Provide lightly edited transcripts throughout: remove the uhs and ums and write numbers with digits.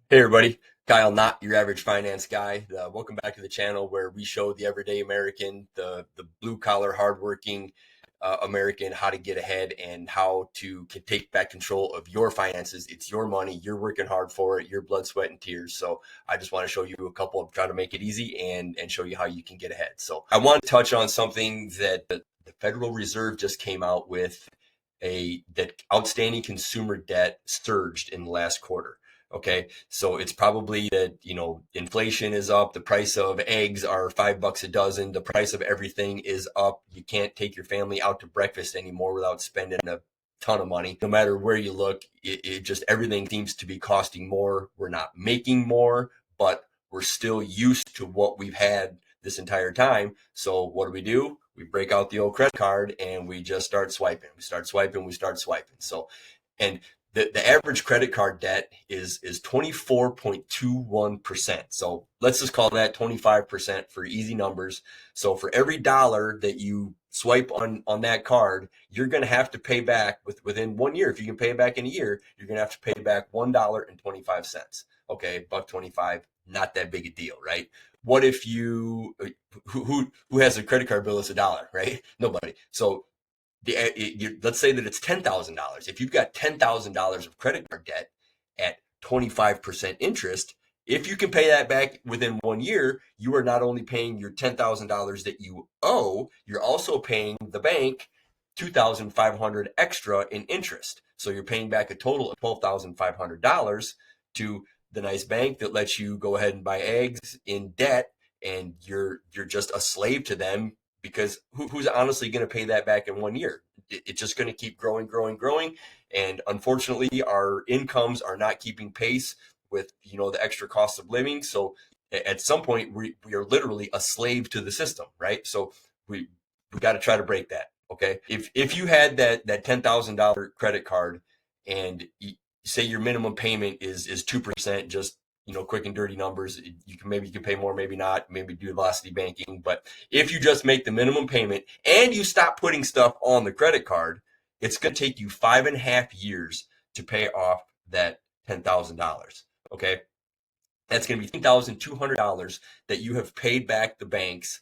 Hey everybody, Kyle, not your average finance guy. Welcome back to the channel where we show the everyday American, the blue collar, hardworking American, how to get ahead and how to take back control of your finances. It's your money. You're working hard for it. Your blood, sweat, and tears. So I just want to show you a couple of try to make it easy and show you how you can get ahead. So I want to touch on something that the Federal Reserve just came out with that outstanding consumer debt surged in the last quarter. Okay, so it's probably that, inflation is up, the price of eggs are $5 a dozen, the price of everything is up. You can't take your family out to breakfast anymore without spending a ton of money. No matter where you look, it just everything seems to be costing more. We're not making more, but we're still used to what we've had this entire time. So what do? We break out the old credit card and we just start swiping. We start swiping. So, and the average credit card debt is 24.21%. So let's just call that 25% for easy numbers. So for every dollar that you swipe on that card, you're going to have to pay back within 1 year. If you can pay it back in a year, you're going to have to pay back $1.25. Okay, $1.25, not that big a deal, right? What if you who has a credit card bill that's $1, right? Nobody. So let's say that it's $10,000. If you've got $10,000 of credit card debt at 25% interest, if you can pay that back within 1 year, you are not only paying your $10,000 that you owe, you're also paying the bank $2,500 extra in interest. So you're paying back a total of $12,500 to the nice bank that lets you go ahead and buy eggs in debt, and you're just a slave to them, because who's honestly going to pay that back in 1 year? It's just going to keep growing. And unfortunately, our incomes are not keeping pace with, the extra cost of living. So at some point, we are literally a slave to the system, right? So we got to try to break that. Okay. If you had that $10,000 credit card and say your minimum payment is 2%, just quick and dirty numbers. You can pay more, maybe not, maybe do velocity banking. But if you just make the minimum payment and you stop putting stuff on the credit card, it's going to take you 5.5 years to pay off that $10,000. Okay, that's going to be $10,200 that you have paid back the banks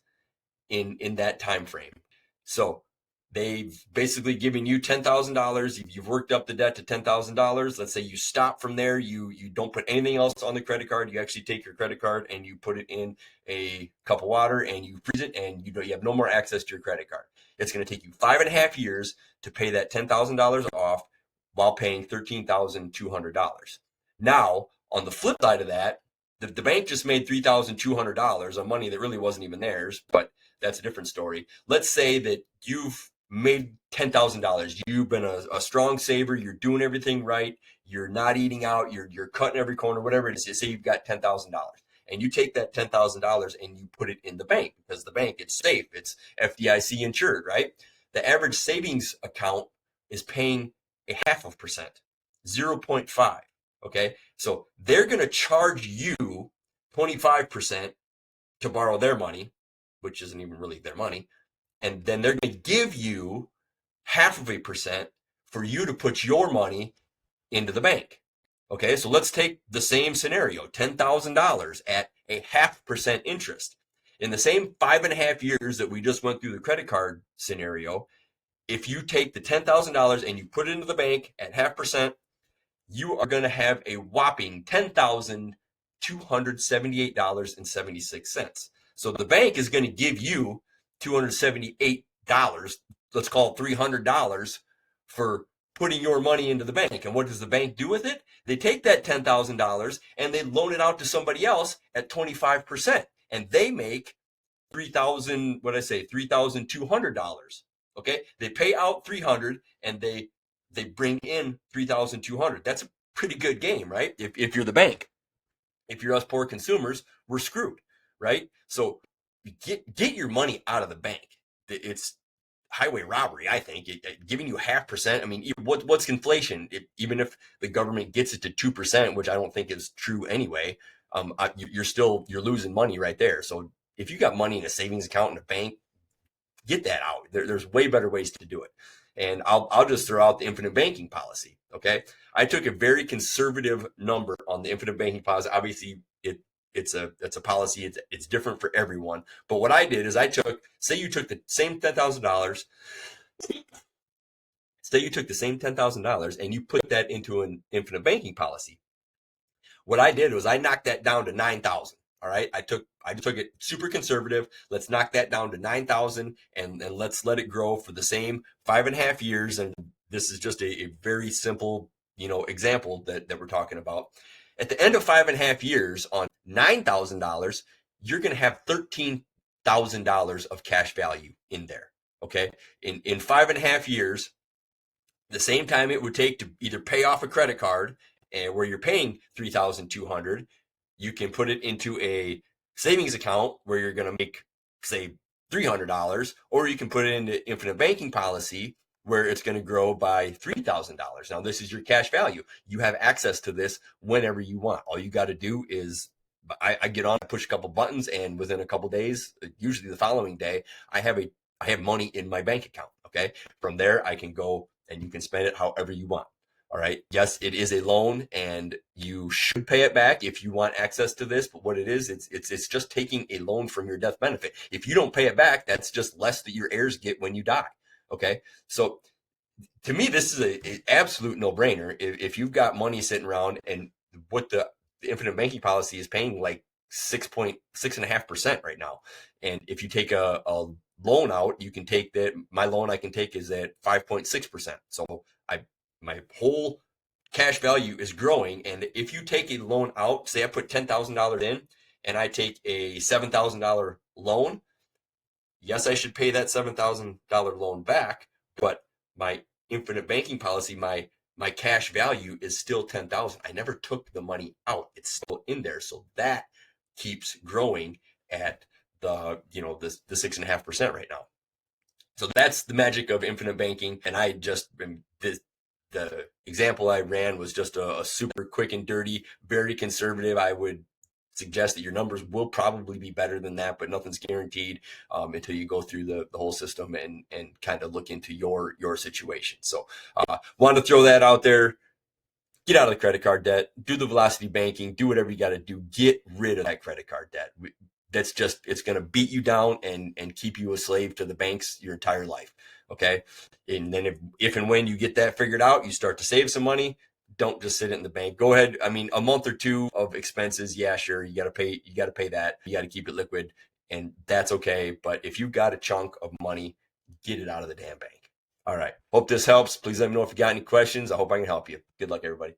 in that time frame. So they've basically given you $10,000. You've worked up the debt to $10,000. Let's say you stop from there. You don't put anything else on the credit card. You actually take your credit card and you put it in a cup of water and you freeze it, and you have no more access to your credit card. It's going to take you 5.5 years to pay that $10,000 off while paying $13,200. Now, on the flip side of that, the bank just made $3,200 on money that really wasn't even theirs, but that's a different story. Let's say that you've made $10,000. You've been a strong saver. You're doing everything right. You're not eating out. You're cutting every corner, whatever it is. Say you've got $10,000 and you take that $10,000 and you put it in the bank, because the bank, it's safe. It's FDIC insured, right? The average savings account is paying a 0.5%, 0.5. Okay. So they're going to charge you 25% to borrow their money, which isn't even really their money. And then they're going to give you 0.5% for you to put your money into the bank. Okay, so let's take the same scenario, $10,000 at a 0.5% interest. In the same 5.5 years that we just went through the credit card scenario, if you take the $10,000 and you put it into the bank at 0.5%, you are going to have a whopping $10,278.76. So the bank is going to give you $278, let's call it $300, for putting your money into the bank. And what does the bank do with it? They take that $10,000 and they loan it out to somebody else at 25%. And they make $3,200. Okay. They pay out 300 and they bring in 3,200. That's a pretty good game, right? If you're the bank. If you're us poor consumers, we're screwed, right? So get your money out of the bank. It's highway robbery, I think. Giving you 0.5%. I mean, what's inflation? Even if the government gets it to 2%, which I don't think is true anyway, you're losing money right there. So if you got money in a savings account in a bank, get that out. There's way better ways to do it. And I'll just throw out the infinite banking policy. Okay. I took a very conservative number on the infinite banking policy. Obviously, it's a policy. It's different for everyone. But what I did is say you took the same $10,000. Say you took the same $10,000 and you put that into an infinite banking policy. What I did was I knocked that down to 9,000. All right. I took it super conservative. Let's knock that down to 9,000 and let's let it grow for the same 5.5 years. And this is just a very simple, example that we're talking about. At the end of 5.5 years on $9,000, you're going to have $13,000 of cash value in there. Okay. In 5.5 years, the same time it would take to either pay off a credit card and where you're paying $3,200, you can put it into a savings account where you're going to make, say, $300, or you can put it into infinite banking policy where it's going to grow by $3,000. Now, this is your cash value. You have access to this whenever you want. All you got to do is I get on, push a couple buttons, and within a couple days, usually the following day, I have money in my bank account. Okay, from there I can go and you can spend it however you want. All right. Yes, it is a loan and you should pay it back if you want access to this. But what it is, it's just taking a loan from your death benefit. If you don't pay it back, that's just less that your heirs get when you die. Okay. So to me, this is an absolute no brainer. If you've got money sitting around and what the infinite banking policy is paying like 6.5% right now. And if you take a loan out, you can take that. My loan I can take is at 5.6%. So my whole cash value is growing. And if you take a loan out, say I put $10,000 in and I take a $7,000 loan, yes, I should pay that $7,000 loan back, but my infinite banking policy, my cash value is still 10,000. I never took the money out. It's still in there. So that keeps growing at the 6.5% right now. So that's the magic of infinite banking. And the example I ran was just a super quick and dirty, very conservative. I would suggest that your numbers will probably be better than that, but nothing's guaranteed until you go through the whole system and kind of look into your situation. So wanted to throw that out there. Get out of the credit card debt, do the velocity banking, do whatever you got to do. Get rid of that credit card debt. It's going to beat you down and keep you a slave to the banks your entire life. Okay. And then if and when you get that figured out, you start to save some money. Don't just sit it in the bank. Go ahead. I mean, a month or two of expenses. Yeah, sure. You got to pay that. You got to keep it liquid and that's okay. But if you've got a chunk of money, get it out of the damn bank. All right. Hope this helps. Please let me know if you got any questions. I hope I can help you. Good luck, everybody.